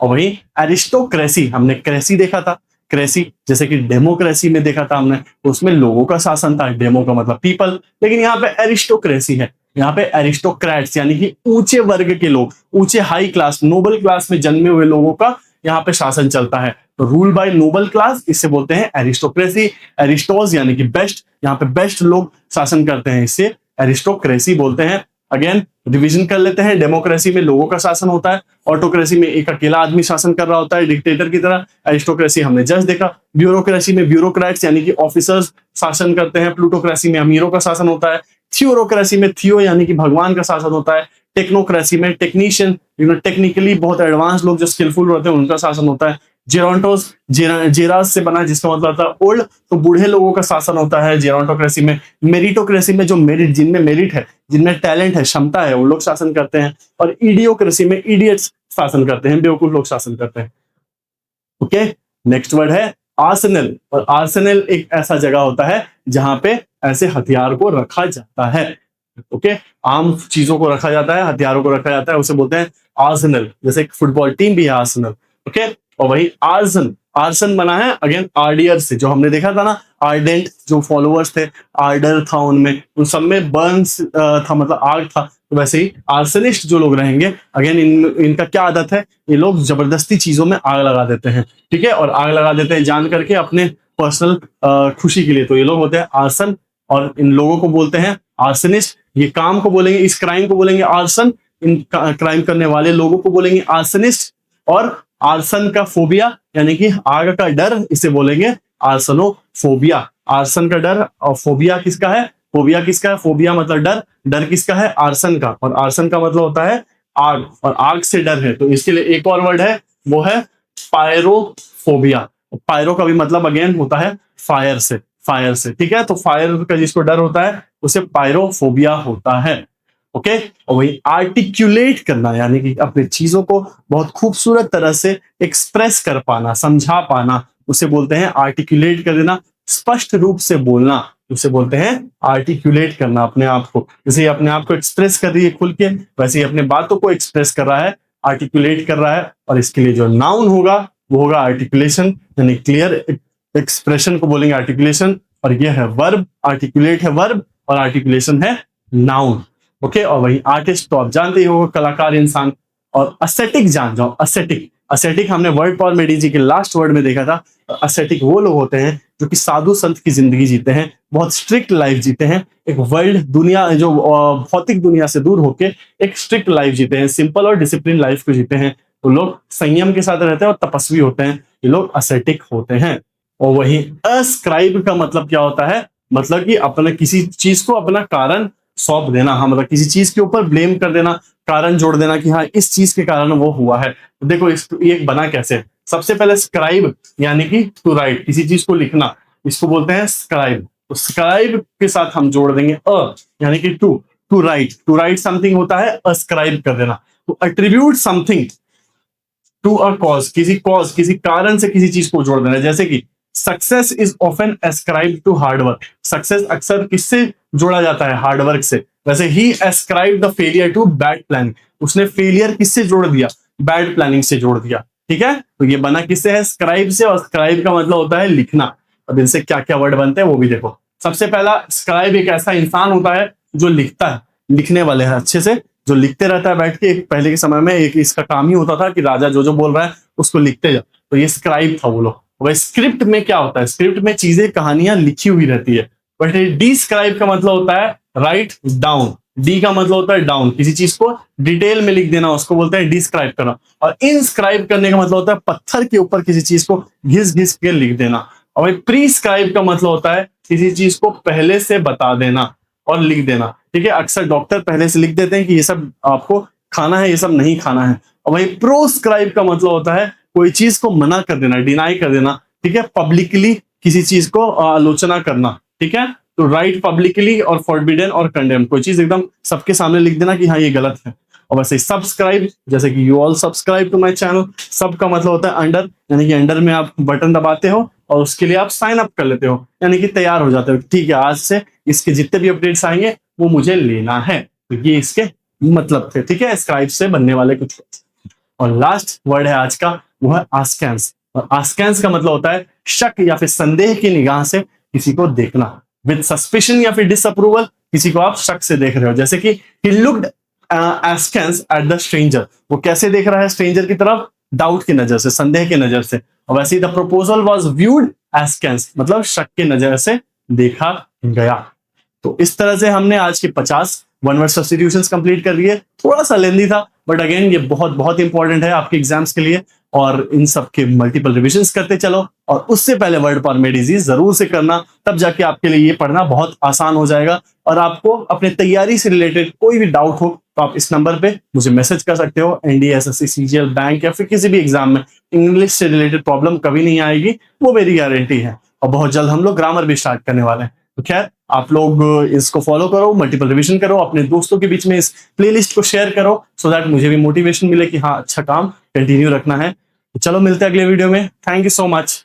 और वही एरिस्टोक्रेसी, हमने क्रेसी देखा था, क्रेसी जैसे कि डेमोक्रेसी में देखा था हमने, उसमें लोगों का शासन था, डेमो का मतलब पीपल, लेकिन यहाँ पे एरिस्टोक्रेसी है, यहाँ पे एरिस्टोक्रेट्स यानी कि ऊंचे वर्ग के लोग, ऊंचे हाई क्लास, नोबल क्लास में जन्मे हुए लोगों का यहाँ पे शासन चलता है। तो रूल बाय नोबल क्लास, इससे बोलते हैं एरिस्टोक्रेसी। एरिस्टोस यानी कि बेस्ट, यहाँ पे बेस्ट लोग शासन करते हैं, इससे एरिस्टोक्रेसी बोलते हैं। अगेन रिवीजन कर लेते हैं, डेमोक्रेसी में लोगों का शासन होता है, ऑटोक्रेसी में एक अकेला आदमी शासन कर रहा होता है डिक्टेटर की तरह, एरिस्टोक्रेसी हमने जस्ट देखा। ब्यूरोक्रेसी में ब्यूरोक्रेट्स यानी कि ऑफिसर्स शासन करते हैं, प्लूटोक्रेसी में अमीरों का शासन होता है, थियोरोक्रेसी में थियो यानी कि भगवान का शासन होता है, टेक्नोक्रेसी में टेक्नीशियन, टेक्निकली बहुत एडवांस लोग जो स्किलफुल रहते हैं उनका शासन होता है। जेरोंटोस, जेरास से बना जिसका मतलब होता है ओल्ड, तो बूढ़े लोगों का शासन होता है जेरोंटोक्रेसी में। मेरिटोक्रेसी में जो मेरिट, जिनमें मेरिट है, जिनमें टैलेंट है, क्षमता है, वो लोग शासन करते हैं। और इडियोक्रेसी में इडियट्स शासन करते हैं, बेवकूफ लोग शासन करते हैं। ओके, नेक्स्ट वर्ड है आर्सेनल। और आर्सेनल एक ऐसा जगह होता है जहां पे ऐसे हथियार को रखा जाता है। ओके, आम चीजों को रखा जाता है, हथियारों को रखा जाता है, उसे बोलते हैं आर्सेनल। जैसे एक फुटबॉल टीम भी है आर्सेनल। ओके, और वही आर्सन, आर्सन बना है अगेन आर्डियर से, जो हमने देखा था ना, आर्डेंट जो फॉलोअर्स थे, आर्डर था उनमें, उन सब में बर्न्स था, मतलब आग था। तो वैसे ही आर्सनिस्ट जो लोग रहेंगे, अगेन इनका क्या आदत है? ये लोग जबरदस्ती चीजों में आग लगा देते हैं। ठीक है, और आग लगा देते हैं जान करके अपने पर्सनल खुशी के लिए, तो ये लोग होते हैं आर्सन। और इन लोगों को बोलते हैं आर्सनिस्ट। ये काम को बोलेंगे, इस क्राइम को बोलेंगे आर्सन, इन क्राइम करने वाले लोगों को बोलेंगे आर्सनिस्ट। और आर्सन का फोबिया यानी कि आग का डर, इसे बोलेंगे आर्सनोफोबिया। आर्सन का डर और फोबिया किसका है? फोबिया किसका है? फोबिया मतलब डर, डर किसका है? आर्सन का। और आर्सन का मतलब होता है आग, और आग से डर है, तो इसके लिए एक और वर्ड है, वो है पायरोफोबिया। पायरो का भी मतलब अगेन होता है फायर से, फायर से, ठीक है। तो फायर का जिसको डर होता है उसे पायरोफोबिया होता है। ओके। और वही आर्टिकुलेट करना यानी कि अपने चीजों को बहुत खूबसूरत तरह से एक्सप्रेस कर पाना, समझा पाना, उसे बोलते हैं आर्टिकुलेट कर देना, स्पष्ट रूप से बोलना, उसे बोलते हैं आर्टिकुलेट करना अपने आप को। जैसे ये अपने आप को एक्सप्रेस कर रही है खुल के, वैसे ही अपने बातों को एक्सप्रेस कर रहा है, आर्टिकुलेट कर रहा है। और इसके लिए जो नाउन होगा वो होगा आर्टिकुलेशन, यानी क्लियर एक्सप्रेशन को बोलेंगे आर्टिकुलेशन। और ये है वर्ब, आर्टिकुलेट है वर्ब और आर्टिकुलेशन है नाउन। ओके। और वही आर्टिस्ट तो आप जानते ही हो, कलाकार, इंसान। और असेटिक जान जाओ, असेटिक। असेटिक हमने वर्ड पावर मेडी जी के लास्ट वर्ड में देखा था। असेटिक वो लोग होते हैं जो कि साधु संत की जिंदगी जीते हैं, बहुत स्ट्रिक्ट लाइफ जीते हैं, एक वर्ल्ड दुनिया जो भौतिक दुनिया से दूर होके एक स्ट्रिक्ट लाइफ जीते हैं, सिंपल और डिसिप्लिन लाइफ को जीते हैं। तो लोग संयम के साथ रहते हैं और तपस्वी होते हैं, ये लोग असेटिक होते हैं। और वही अस्क्राइब का मतलब क्या होता है? मतलब कि अपने किसी चीज को अपना कारण सौंप देना, हाँ, मतलब किसी चीज के ऊपर ब्लेम कर देना, कारण जोड़ देना कि हाँ इस चीज के कारण वो हुआ है। तो देखो ये बना कैसे? सबसे पहले स्क्राइब यानी कि टू राइट, किसी चीज को लिखना, इसको बोलते हैं स्क्राइब। तो स्क्राइब के साथ हम जोड़ देंगे यानी कि टू, टू राइट समथिंग होता है अस्क्राइब कर देना। तो attribute something to a cause, किसी कारण से किसी चीज को जोड़ देना। जैसे कि success is often ascribe to hard work, success अक्सर किससे जोड़ा जाता है? हार्डवर्क से। वैसे ही ascribe the failure to bad planning, उसने फेलियर किससे जोड़ दिया? बैड प्लानिंग से जोड़ दिया, ठीक है। तो ये बना किससे है? स्क्राइब से। और स्क्राइब का मतलब होता है लिखना। अब इनसे क्या क्या वर्ड बनते हैं वो भी देखो। सबसे पहला, स्क्राइब एक ऐसा इंसान होता है जो लिखता है, लिखने वाले हैं अच्छे से, जो लिखते रहता है बैठ के। एक पहले के समय में एक इसका काम ही होता था कि राजा जो बोल रहा है उसको लिखते जा, तो ये स्क्राइब था वो लोग। वह स्क्रिप्ट में क्या होता है? स्क्रिप्ट में चीजें, कहानियां लिखी हुई रहती है। बट डिस्क्राइब का मतलब होता है राइट डाउन, डी का मतलब होता है डाउन, किसी चीज को डिटेल में लिख देना, उसको बोलते हैं डिस्क्राइब करना। और इनस्क्राइब करने का मतलब होता है पत्थर के ऊपर किसी चीज को घिस घिस के लिख देना। और भाई प्रीस्क्राइब का मतलब होता है किसी चीज को पहले से बता देना और लिख देना, ठीक है। अक्सर डॉक्टर पहले से लिख देते हैं कि ये सब आपको खाना है, ये सब नहीं खाना है। और वही प्रोस्क्राइब का मतलब होता है कोई चीज को मना कर देना, डिनाई कर देना, ठीक है। पब्लिकली किसी चीज को आलोचना करना, ठीक है। तो राइट पब्लिकली और फॉरबिडन और कंडेम, कोई चीज एकदम सबके सामने लिख देना कि हाँ ये गलत है। और वैसे सब्सक्राइब, जैसे कि you all subscribe to my channel, सब का मतलब होता है अंडर, यानी कि अंडर में आप बटन दबाते हो और उसके लिए आप साइन अप कर लेते हो, यानी कि तैयार हो जाते हो, ठीक है आज से इसके जितने भी अपडेट्स आएंगे वो मुझे लेना है। तो ये इसके मतलब थे, ठीक है, स्क्राइब से बनने वाले कुछ। और लास्ट वर्ड है आज का, वो है आस्कैंस। और आस्कैंस का मतलब होता है शक या फिर संदेह की निगाह से किसी को देखना, विद सस्पिशन या फिर डिसअप्रूवल, किसी को आप शक से देख रहे हो। जैसे कि he looked askance at the stranger, वो कैसे देख रहा है स्ट्रेंजर की तरफ? डाउट की नजर से, संदेह की नजर से। और वैसे ही the proposal was viewed askance, मतलब शक की नजर से देखा गया। तो इस तरह से हमने आज के 50 वन वर्ड सब्स्टिट्यूशंस कंप्लीट कर लिए। थोड़ा सा लेंदी था, बट अगेन ये बहुत बहुत इंपॉर्टेंट है आपके एग्जाम्स के लिए। और इन सब के मल्टीपल रिविजन्स करते चलो, और उससे पहले वर्ड पावर में डिजीज जरूर से करना, तब जाके आपके लिए ये पढ़ना बहुत आसान हो जाएगा। और आपको अपने तैयारी से रिलेटेड कोई भी डाउट हो तो आप इस नंबर पे मुझे मैसेज कर सकते हो। एनडीए, एसएससी, सीजीएल, बैंक या फिर किसी भी एग्जाम में इंग्लिश से रिलेटेड प्रॉब्लम कभी नहीं आएगी, वो मेरी गारंटी है। और बहुत जल्द हम लोग ग्रामर भी स्टार्ट करने वाले हैं। तो खैर आप लोग इसको फॉलो करो, मल्टीपल रिवीजन करो, अपने दोस्तों के बीच में इस प्लेलिस्ट को शेयर करो, सो दैट मुझे भी मोटिवेशन मिले कि हाँ अच्छा काम कंटिन्यू रखना है। तो चलो मिलते हैं अगले वीडियो में। Thank you so much.